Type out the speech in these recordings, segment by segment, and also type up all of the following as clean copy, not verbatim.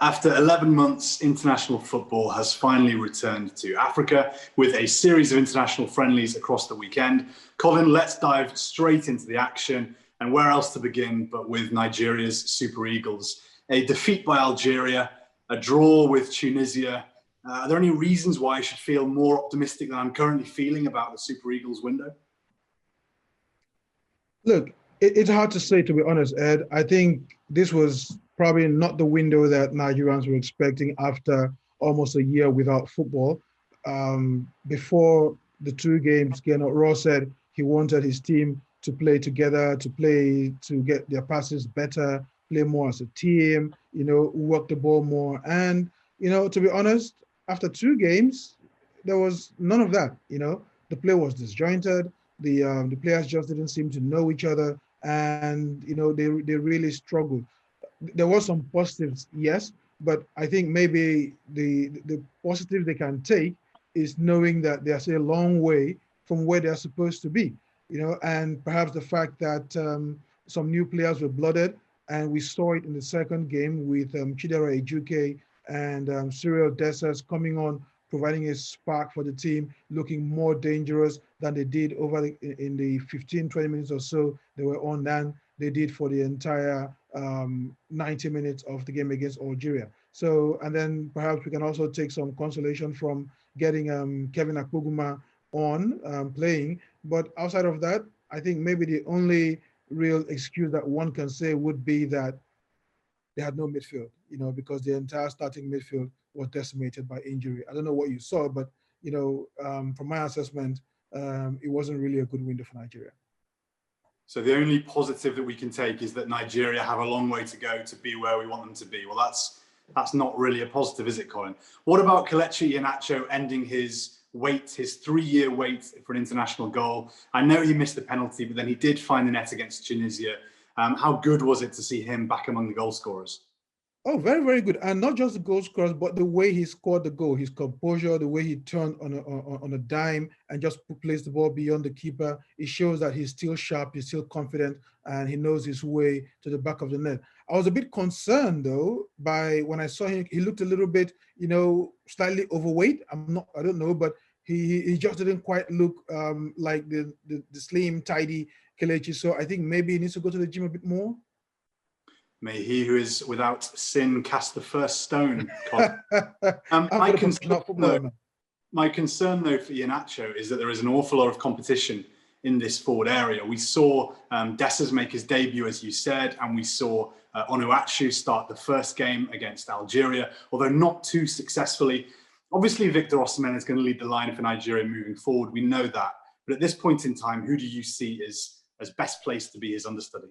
After 11 months, international football has finally returned to Africa with a series of international friendlies across the weekend. Colin, let's dive straight into the action. And where else to begin but with Nigeria's Super Eagles? A defeat by Algeria, a draw with Tunisia. Are there any reasons why I should feel more optimistic than I'm currently feeling about the Super Eagles window? Look, it's hard to say, to be honest, Ed. I think this was probably not the window that Nigerians were expecting after almost a year without football. Before the two games, Ross said he wanted his team to play together, to get their passes better, play more as a team, work the ball more. And, to be honest, after two games, there was none of that. The play was disjointed. The players just didn't seem to know each other, and they really struggled. There was some positives, yes, but I think maybe the positive they can take is knowing that they are still a long way from where they are supposed to be, and perhaps the fact that some new players were blooded, and we saw it in the second game with Chidera Ejuke and Cyril Dessers coming on, providing a spark for the team, looking more dangerous than they did in the 15, 20 minutes or so they were on than they did for the entire 90 minutes of the game against Algeria. So, and then perhaps we can also take some consolation from getting Kevin Akpoguma on playing. But outside of that, I think maybe the only real excuse that one can say would be that they had no midfield, because the entire starting midfield was decimated by injury. I don't know what you saw, but from my assessment, it wasn't really a good window for Nigeria. So the only positive that we can take is that Nigeria have a long way to go to be where we want them to be. Well, that's not really a positive, is it, Colin? What about Kelechi Iheanacho ending his 3-year wait for an international goal? I know he missed the penalty, but then he did find the net against Tunisia. How good was it to see him back among the goal scorers? Oh, very, very good. And not just the goal scorers, but the way he scored the goal, his composure, the way he turned on a dime and just placed the ball beyond the keeper. It shows that he's still sharp, he's still confident, and he knows his way to the back of the net. I was a bit concerned, though, when I saw him. He looked a little bit, slightly overweight. I don't know, but he just didn't quite look like the slim, tidy Kelechi. So I think maybe he needs to go to the gym a bit more. May he who is without sin cast the first stone. My concern, though, for Iheanacho is that there is an awful lot of competition in this forward area. We saw Dessers make his debut, as you said, and we saw Onuachu start the first game against Algeria, although not too successfully. Obviously, Victor Osimhen is going to lead the line for Nigeria moving forward. We know that. But at this point in time, who do you see as best placed to be his understudy?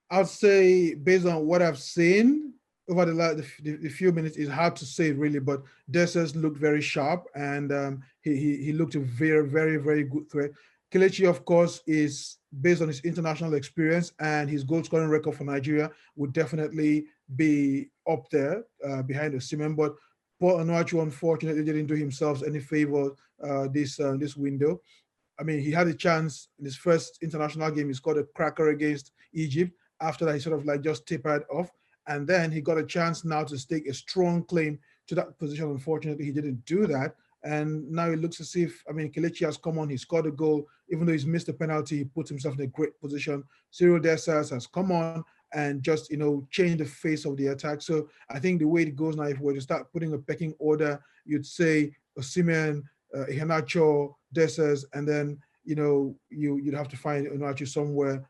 I'd say, based on what I've seen over the few minutes, it's hard to say really, but Dessers looked very sharp, and he looked a very, very, very good threat. Kelechi, of course, is based on his international experience and his goal scoring record for Nigeria, would definitely be up there behind Osimhen. But Paul Onuachu, unfortunately, didn't do himself any favor this window. I mean, he had a chance in his first international game. He scored a cracker against Egypt. After that, he sort of just tapered off. And then he got a chance now to stake a strong claim to that position. Unfortunately, he didn't do that. And now it looks as if, Kelechi has come on, he scored a goal. Even though he's missed a penalty, he put himself in a great position. Cyril Dessers has come on and just, changed the face of the attack. So I think the way it goes now, if we were to start putting a pecking order, you'd say Osimhen, Iheanacho, Dessers, and then, you'd have to find Onuachu somewhere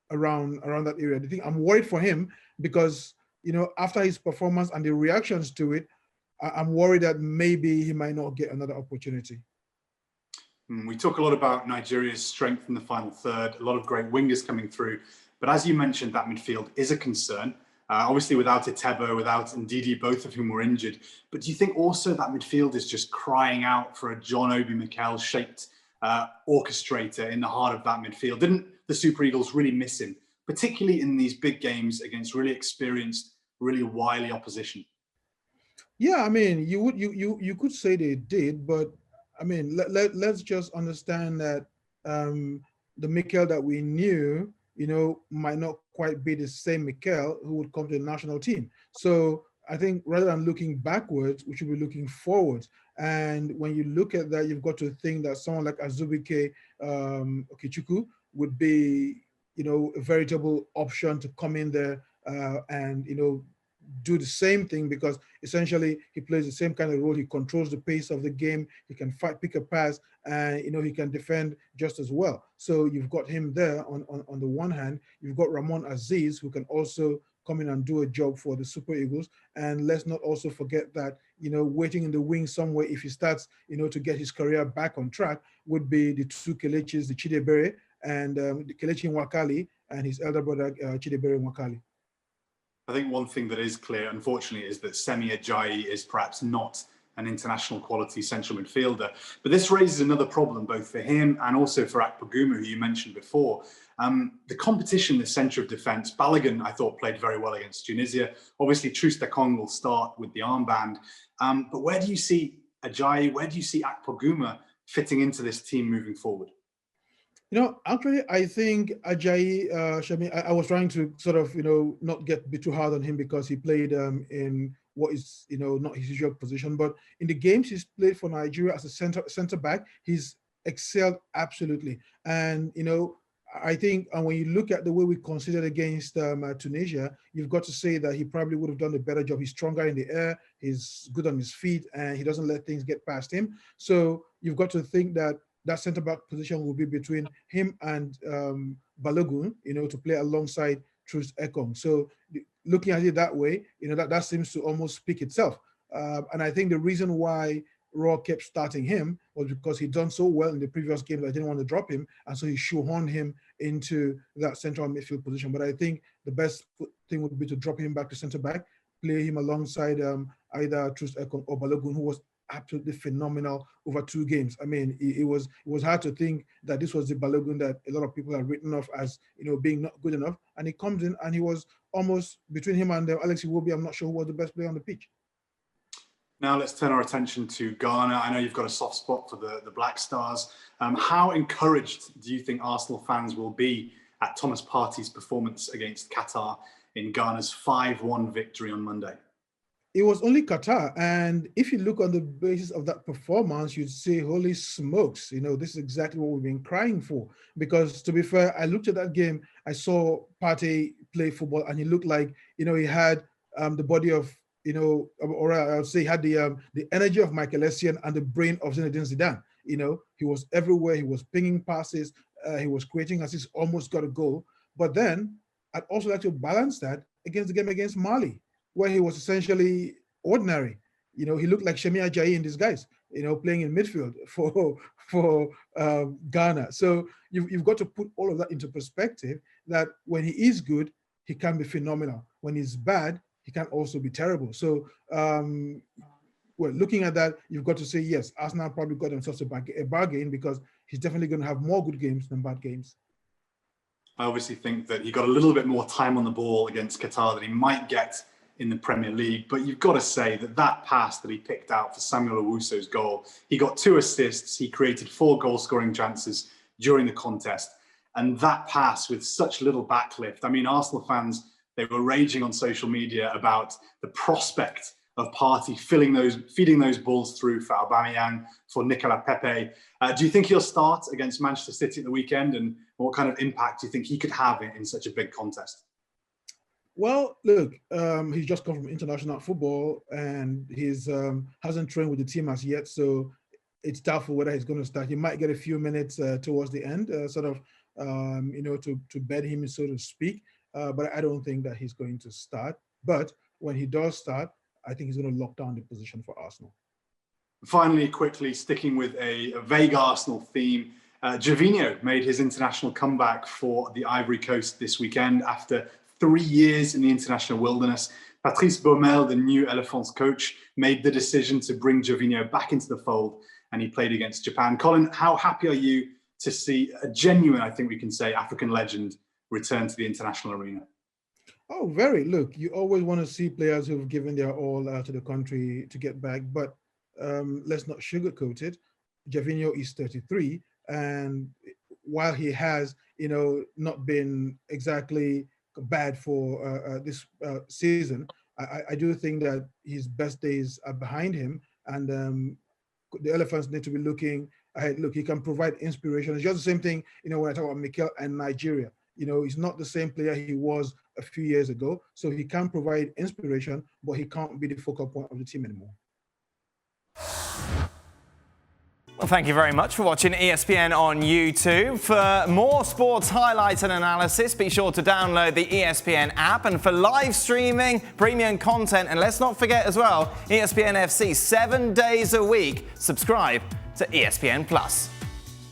around that area. I think I'm worried for him because, after his performance and the reactions to it, I'm worried that maybe he might not get another opportunity. We talk a lot about Nigeria's strength in the final third, a lot of great wingers coming through. But as you mentioned, that midfield is a concern. Obviously, without Etebo, without Ndidi, both of whom were injured. But do you think also that midfield is just crying out for a John Obi Mikel shaped orchestrator in the heart of that midfield? Didn't the Super Eagles really miss him, particularly in these big games against really experienced, really wily opposition? Yeah, you could say they did, but let's just understand that the Mikel that we knew might not quite be the same Mikel who would come to the national team. So I think rather than looking backwards, we should be looking forwards. And when you look at that, you've got to think that someone like Azubike Okechukwu would be, a veritable option to come in there and, do the same thing, because essentially he plays the same kind of role. He controls the pace of the game. He can fight, pick a pass, and he can defend just as well. So you've got him there on the one hand. You've got Ramon Aziz, who can also come in and do a job for the Super Eagles. And let's not also forget that, waiting in the wings somewhere, if he starts, to get his career back on track, would be the two Kelechis, the Chidebere and the Kelechi Nwakali and his elder brother, Chidebere Nwakali. I think one thing that is clear, unfortunately, is that Semi Ajayi is perhaps not an international quality central midfielder. But this raises another problem, both for him and also for Akpoguma, who you mentioned before. The competition in the centre of defence, Balogun, I thought, played very well against Tunisia. Obviously, Troost-Ekong will start with the armband. But where do you see Ajayi, where do you see Akpoguma fitting into this team moving forward? Actually, I think Ajayi, Shami, I was trying to sort of, not get a bit too hard on him because he played in what is, not his usual position. But in the games he's played for Nigeria as a center back, he's excelled absolutely. And, I think when you look at the way we considered against Tunisia, you've got to say that he probably would have done a better job. He's stronger in the air, he's good on his feet, and he doesn't let things get past him. So you've got to think that centre back position will be between him and Balogun, to play alongside Troost-Ekong. So looking at it that way, that seems to almost speak itself. And I think the reason why Raw kept starting him was because he'd done so well in the previous game that I didn't want to drop him, and so he shoehorned him into that central midfield position. But I think the best thing would be to drop him back to centre back, play him alongside either Troost-Ekong or Balogun, who was absolutely phenomenal over 2 games. I mean, it was hard to think that this was the Balogun that a lot of people have written off as, being not good enough. And he comes in and he was almost, between him and Alex Iwobi, I'm not sure who was the best player on the pitch. Now let's turn our attention to Ghana. I know you've got a soft spot for the Black Stars. How encouraged do you think Arsenal fans will be at Thomas Partey's performance against Qatar in Ghana's 5-1 victory on Monday? It was only Qatar. And if you look on the basis of that performance, you'd say, holy smokes, this is exactly what we've been crying for. Because to be fair, I looked at that game, I saw Partey play football, and he looked like, he had the body of, or I would say he had the energy of Michael Essien and the brain of Zinedine Zidane. He was everywhere. He was pinging passes. He was creating assists, almost got a goal. But then I'd also like to balance that against the game against Mali, where he was essentially ordinary. He looked like Semi Ajayi in disguise, playing in midfield for Ghana. So you've got to put all of that into perspective, that when he is good, he can be phenomenal. When he's bad, he can also be terrible. So, looking at that, you've got to say, yes, Arsenal probably got themselves a bargain, because he's definitely going to have more good games than bad games. I obviously think that he got a little bit more time on the ball against Qatar than he might get in the Premier League, but you've got to say that pass that he picked out for Samuel Owusu's goal, he got 2 assists, he created 4 goal-scoring chances during the contest, and that pass with such little backlift. I mean, Arsenal fans, they were raging on social media about the prospect of Partey feeding those balls through for Aubameyang, for Nicolas Pepe. Do you think he'll start against Manchester City at the weekend, and what kind of impact do you think he could have in such a big contest? Well, look, he's just come from international football, and he's hasn't trained with the team as yet, so it's doubtful whether he's going to start. He might get a few minutes towards the end, to bed him, so to speak. But I don't think that he's going to start. But when he does start, I think he's going to lock down the position for Arsenal. Finally, quickly, sticking with a vague Arsenal theme, Gervinho made his international comeback for the Ivory Coast this weekend after 3 years in the international wilderness. Patrice Baumel, the new Elephants coach, made the decision to bring Gervinho back into the fold, and he played against Japan. Colin, how happy are you to see a genuine, I think we can say, African legend return to the international arena? Oh, very. Look, you always want to see players who've given their all to the country to get back, but let's not sugarcoat it. Gervinho is 33, and while he has, not been exactly bad for this season, I do think that his best days are behind him, and the Elephants need to be looking ahead. Look, he can provide inspiration. It's just the same thing, when I talk about Mikel and Nigeria. He's not the same player he was a few years ago, so he can provide inspiration, but he can't be the focal point of the team anymore. Well, thank you very much for watching ESPN on YouTube. For more sports highlights and analysis, be sure to download the ESPN app. And for live streaming, premium content, and let's not forget as well, ESPN FC 7 days a week. Subscribe to ESPN Plus.